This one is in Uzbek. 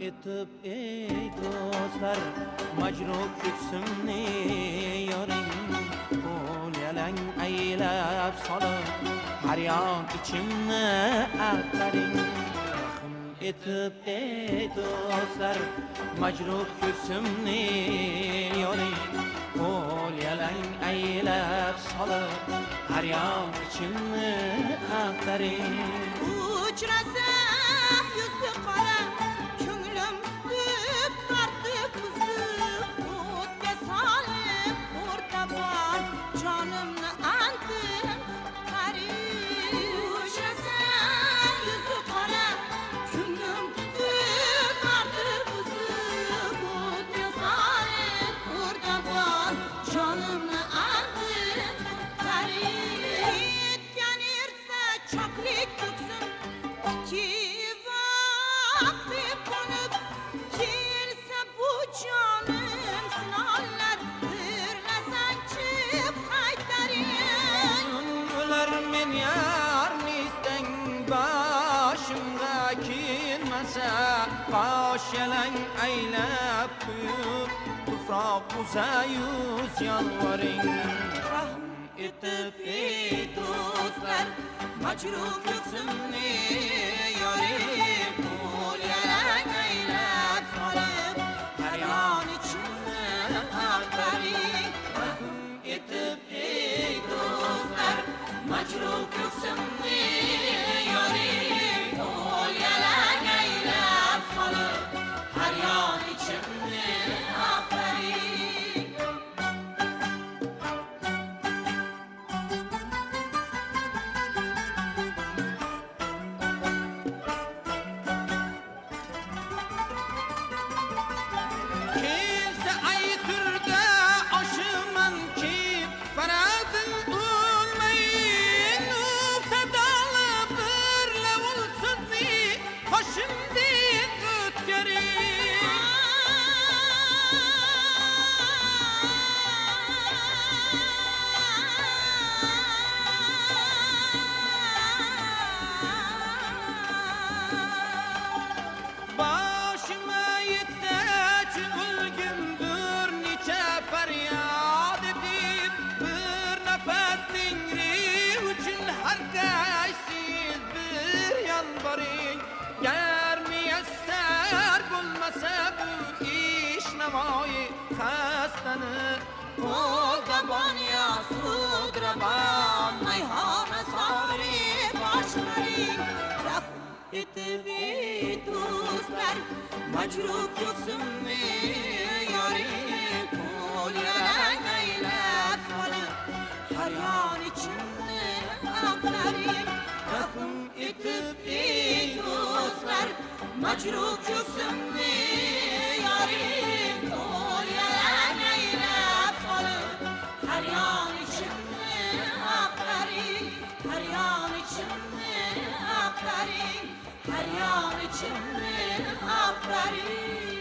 etib ey do'stlar majruh ko'ksimni yoring qo'l yalang aylab solib har yon ichimni aqtaring rahm etib ey do'stlar majruh ko'ksimni yoring qo'l yalang aylab solib har yon ichimni aqtaring uchrasam yuzi qora ko'nglim tutib tortib uzib o'tga solib o'rtabon jonimni antim qarib uchrasam yuzi qora ko'nglim tutib tortib uzib o'tga solib o'rtabon jonimni antim qarib yetgan ersa choklik ko'ksim vaqti qo'nib kelsa bu jonim sinonlar birlasangchi qaytaring ular men yarni istang boshimga kelmasa bosh yalang aylab qo'yib tuproq uzayuz yolvoring rahm etib ey do'stlar majruh ko'ksimni yoring qo'l yalang aylab solib har yon ichimni aqtaring rahm etib ey do'stlar majruh ko'ksimni yoring qo'l yalang aylab solib har yon ichimni aqtaring kelsa ay turda oshiman ki faradin bo'lmayin nuqtadala bir lavul sizni qoshimdek o'tkaring boshima yetsa o'lgimdir necha faryod etib bir nafas tengri uchun har qaysiz bir yon boring gar muyassar bo'lmasa bu ish navoiy xastani qo'lgabon yo sudrabon mayhona sori boshqaring rahm etib ey do'stlar majruh ko'ksimni yoring qo'l yalang aylab solib har yon ichimni aqtaring rahm etib ey do'stlar majruh ko'ksimni yoring qo'l yalang aylab solib har yon ichimni aqtaring har yon ichimni aqtaring har yon ichimni aqtaring